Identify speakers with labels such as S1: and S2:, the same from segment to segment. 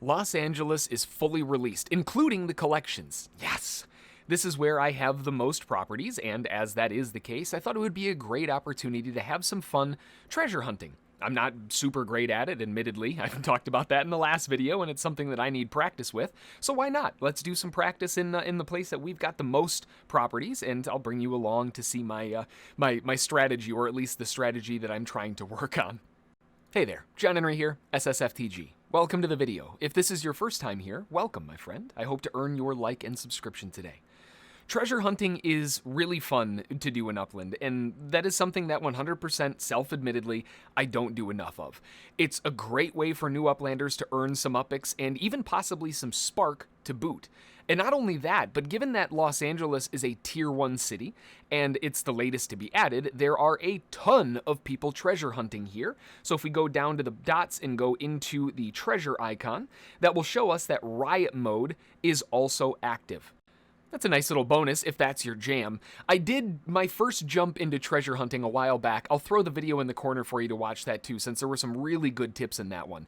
S1: Los Angeles is fully released, including the collections. Yes! This is where I have the most properties, and as that is the case, I thought it would be a great opportunity to have some fun treasure hunting. I'm not super great at it, admittedly. I've talked about that in the last video, and it's something that I need practice with. So why not? Let's do some practice in the place that we've got the most properties, and I'll bring you along to see my my strategy, or at least the strategy that I'm trying to work on. Hey there, John Henry here, SSFTG. Welcome to the video. If this is your first time here, welcome, my friend. I hope to earn your like and subscription today. Treasure hunting is really fun to do in Upland, and that is something that 100% self-admittedly I don't do enough of. It's a great way for new Uplanders to earn some upics and even possibly some spark to boot. And not only that, but given that Los Angeles is a tier 1 city, and it's the latest to be added, there are a ton of people treasure hunting here. So if we go down to the dots and go into the treasure icon, that will show us that Riot mode is also active. That's a nice little bonus if that's your jam. I did my first jump into treasure hunting a while back. I'll throw the video in the corner for you to watch that too, since there were some really good tips in that one.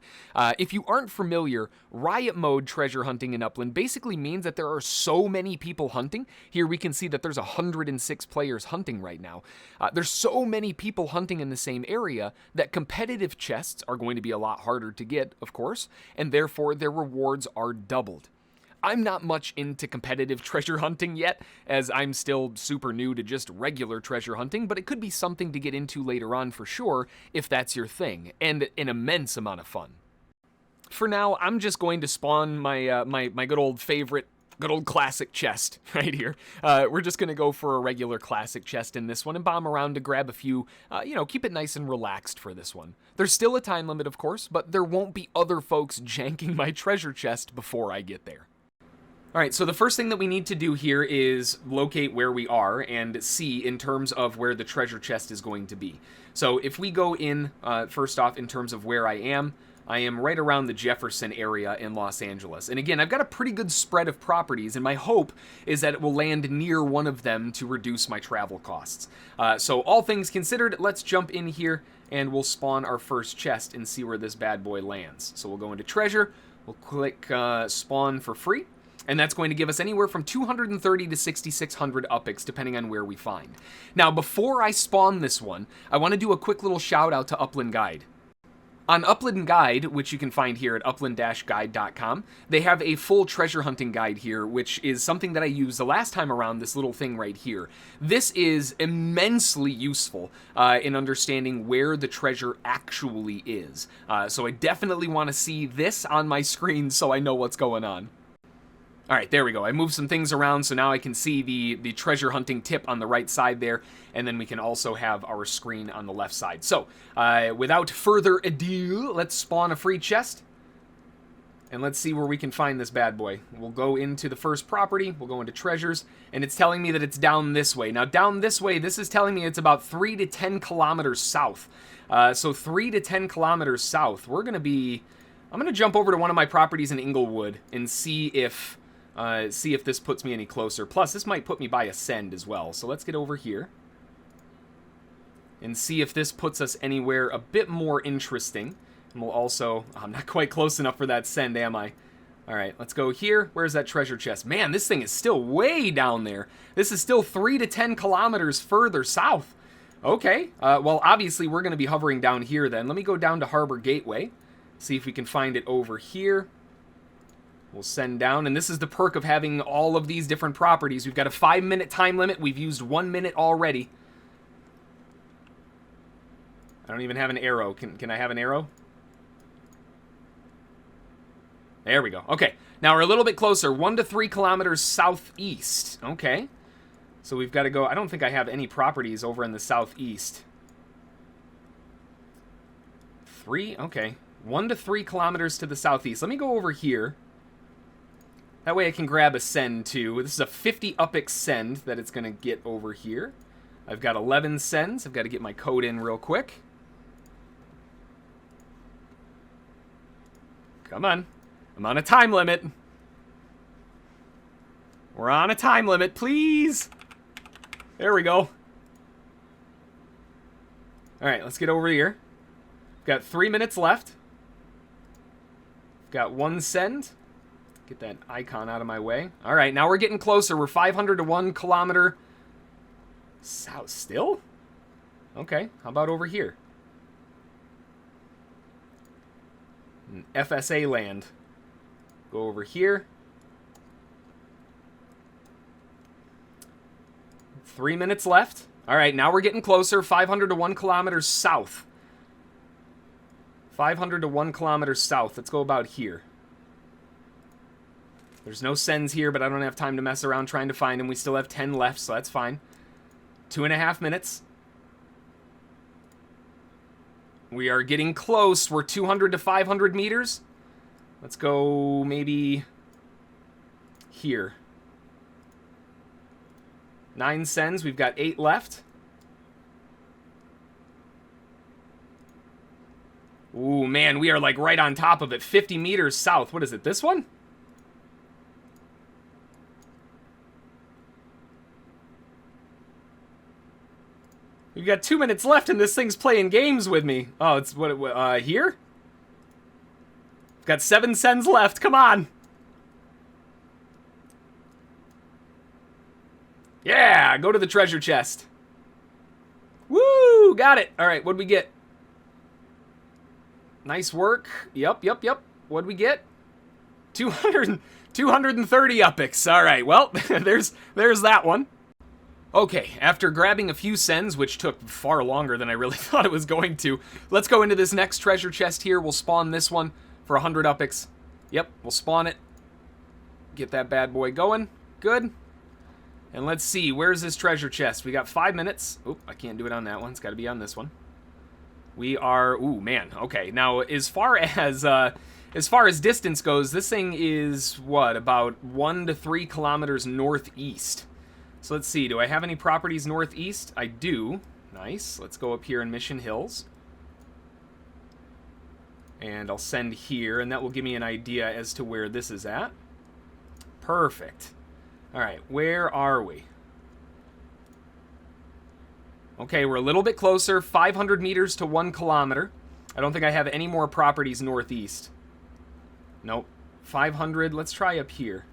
S1: If you aren't familiar, Riot mode treasure hunting in Upland basically means that there are so many people hunting. Here we can see that there's 106 players hunting right now. There's so many people hunting in the same area that competitive chests are going to be a lot harder to get, of course, and therefore their rewards are doubled. I'm not much into competitive treasure hunting yet, as I'm still super new to just regular treasure hunting, but it could be something to get into later on for sure, if that's your thing, and an immense amount of fun. For now, I'm just going to spawn my my good old favorite, good old classic chest right here. We're just going to go for a regular classic chest in this one and bomb around to grab a few, keep it nice and relaxed for this one. There's still a time limit, of course, but there won't be other folks janking my treasure chest before I get there. All right, so the first thing that we need to do here is locate where we are and see in terms of where the treasure chest is going to be. So if we go in, first off, in terms of where I am right around the Jefferson area in Los Angeles. And again, I've got a pretty good spread of properties, and my hope is that it will land near one of them to reduce my travel costs. So all things considered, let's jump in here and we'll spawn our first chest and see where this bad boy lands. So we'll go into treasure, we'll click spawn for free. And that's going to give us anywhere from 230 to 6,600 upics, depending on where we find. Now, before I spawn this one, I want to do a quick little shout out to Upland Guide. On Upland Guide, which you can find here at upland-guide.com, they have a full treasure hunting guide here, which is something that I used the last time around, this little thing right here. This is immensely useful in understanding where the treasure actually is. So I definitely want to see this on my screen so I know what's going on. All right, there we go. I moved some things around, so now I can see the treasure hunting tip on the right side there, and then we can also have our screen on the left side. So, without further ado, let's spawn a free chest, and let's see where we can find this bad boy. We'll go into the first property, we'll go into treasures, and it's telling me that it's down this way. Now, down this way, this is telling me it's about 3 to 10 kilometers south. So 3 to 10 kilometers south, I'm going to jump over to one of my properties in Inglewood and see if this puts me any closer. Plus, this might put me by Ascend as well. So let's get over here and see if this puts us anywhere a bit more interesting. And we'll also... I'm not quite close enough for that Send, am I? All right, let's go here. Where's that treasure chest? Man, this thing is still way down there. This is still 3 to 10 kilometers further south. Okay, well, obviously, we're going to be hovering down here then. Let me go down to Harbor Gateway, see if we can find it over here. We'll send down, and this is the perk of having all of these different properties. We've got a 5-minute time limit. We've used 1 minute already. I don't even have an arrow. Can I have an arrow? There we go. Okay, now we're a little bit closer. 1 to 3 kilometers southeast. Okay, so we've got to go. I don't think I have any properties over in the southeast. 3? Okay, 1 to 3 kilometers to the southeast. Let me go over here. That way I can grab a send too. This is a 50 upic send that it's going to get over here. I've got 11 sends. I've got to get my code in real quick. Come on. I'm on a time limit. We're on a time limit, please. There we go. All right, let's get over here. Got 3 minutes left. Got 1 send. Get that icon out of my way. All right, now we're getting closer. We're 500 to 1 kilometer south. Still? Okay, how about over here? FSA land. Go over here. 3 minutes left. All right, now we're getting closer. 500 to 1 kilometers south. 500 to 1 kilometers south. Let's go about here. There's no sends here, but I don't have time to mess around trying to find them. We still have 10 left, so that's fine. 2.5 minutes. We are getting close. We're 200 to 500 meters. Let's go maybe here. 9 sends. We've got 8 left. Ooh, man, we are like right on top of it. 50 meters south. What is it, this one? We've got 2 minutes left and this thing's playing games with me. Oh, it's what, here? Got 7 sends left, come on. Yeah, go to the treasure chest. Woo, got it. All right, what'd we get? Nice work. Yep. What'd we get? 230 upics. All right, well, there's that one. Okay, after grabbing a few sends, which took far longer than I really thought it was going to, let's go into this next treasure chest here. We'll spawn this one for 100 upics. Yep, we'll spawn it. Get that bad boy going. Good. And let's see, where's this treasure chest? We got 5 minutes. Oop, I can't do it on that one. It's got to be on this one. We are, ooh, man. Okay, now as far as distance goes, this thing is, what, about 1 to 3 kilometers northeast. So let's see, do I have any properties northeast? I do. Nice. Let's go up here in Mission Hills. And I'll send here, and that will give me an idea as to where this is at. Perfect. All right, where are we? Okay, we're a little bit closer, 500 meters to 1 kilometer. I don't think I have any more properties northeast. Nope. 500, let's try up here.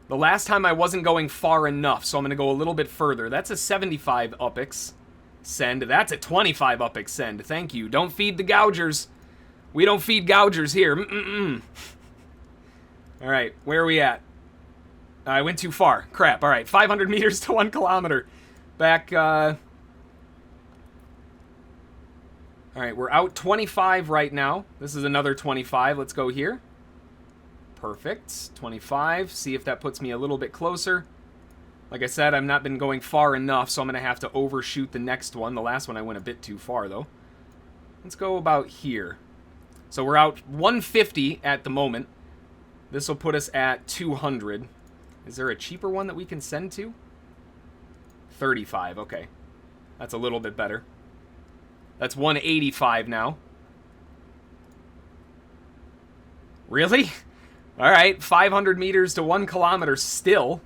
S1: The last time I wasn't going far enough, so I'm going to go a little bit further. That's a 75 upics send. That's a 25 upics send. Thank you. Don't feed the gougers. We don't feed gougers here. All right, where are we at? I went too far. Crap. All right, 500 meters to 1 kilometer. Back, all right, we're out 25 right now. This is another 25. Let's go here. Perfect. 25. See if that puts me a little bit closer. Like I said, I've not been going far enough, so I'm going to have to overshoot the next one. The last one I went a bit too far, though. Let's go about here. So we're out 150 at the moment. This will put us at 200. Is there a cheaper one that we can send to? 35. Okay. That's a little bit better. That's 185 now. Really? All right, 500 meters to 1 kilometer still.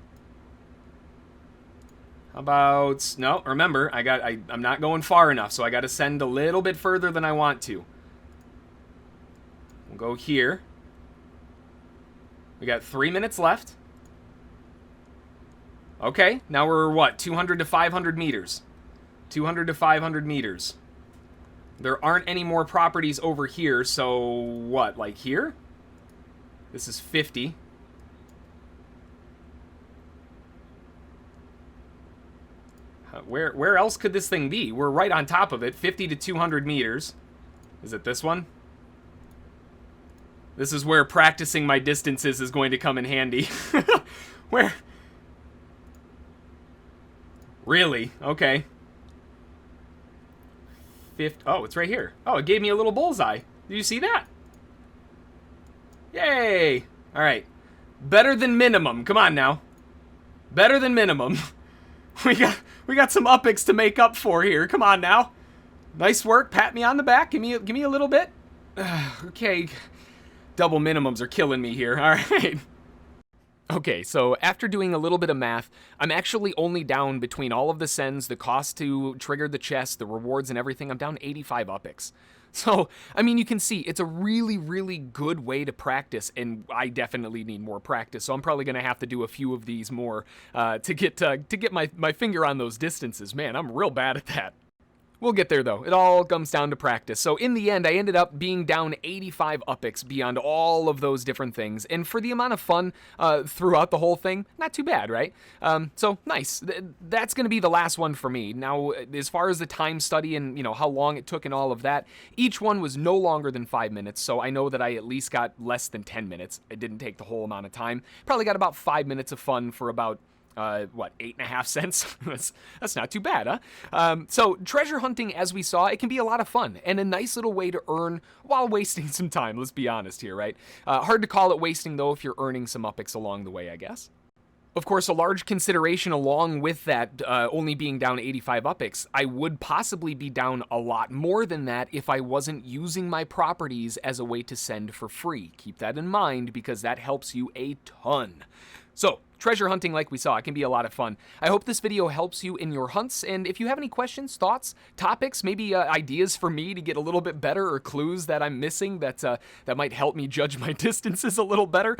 S1: How about, no, remember, I'm not going far enough, so I got to send a little bit further than I want to. We'll go here. We got 3 minutes left. Okay, now we're what, 200 to 500 meters. 200 to 500 meters. There aren't any more properties over here, so what, like here? This is 50. Where else could this thing be? We're right on top of it. 50 to 200 meters. Is it this one? This is where practicing my distances is going to come in handy. Where? Really? Okay. Oh, it's right here. Oh, it gave me a little bullseye. Did you see that? Yay! All right. Better than minimum. Come on now. Better than minimum. We got some upics to make up for here. Come on now. Nice work. Pat me on the back. Give me a little bit. Okay. Double minimums are killing me here. All right. Okay, so after doing a little bit of math, I'm actually only down between all of the sends, the cost to trigger the chest, the rewards and everything, I'm down 85 upics. So, I mean, you can see it's a really, really good way to practice, and I definitely need more practice. So I'm probably going to have to do a few of these more to get my finger on those distances. Man, I'm real bad at that. We'll get there, though. It all comes down to practice. So in the end, I ended up being down 85 upics beyond all of those different things. And for the amount of fun throughout the whole thing, not too bad, right? So nice. That's going to be the last one for me. Now, as far as the time study and, how long it took and all of that, each one was no longer than 5 minutes. So I know that I at least got less than 10 minutes. It didn't take the whole amount of time. Probably got about 5 minutes of fun for about 8.5 cents? that's not too bad, huh? So treasure hunting, as we saw, it can be a lot of fun and a nice little way to earn while wasting some time. Let's be honest here, right? Hard to call it wasting, though, if you're earning some upics along the way, I guess. Of course, a large consideration along with that only being down 85 upics, I would possibly be down a lot more than that if I wasn't using my properties as a way to send for free. Keep that in mind because that helps you a ton. So, treasure hunting, like we saw, it can be a lot of fun. I hope this video helps you in your hunts, and if you have any questions, thoughts, topics, maybe ideas for me to get a little bit better, or clues that I'm missing that might help me judge my distances a little better,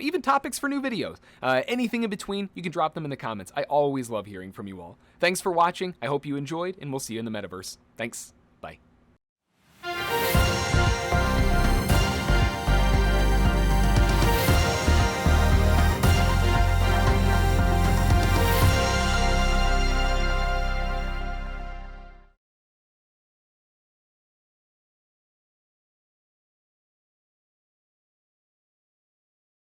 S1: even topics for new videos, anything in between, you can drop them in the comments. I always love hearing from you all. Thanks for watching. I hope you enjoyed, and we'll see you in the metaverse. Thanks.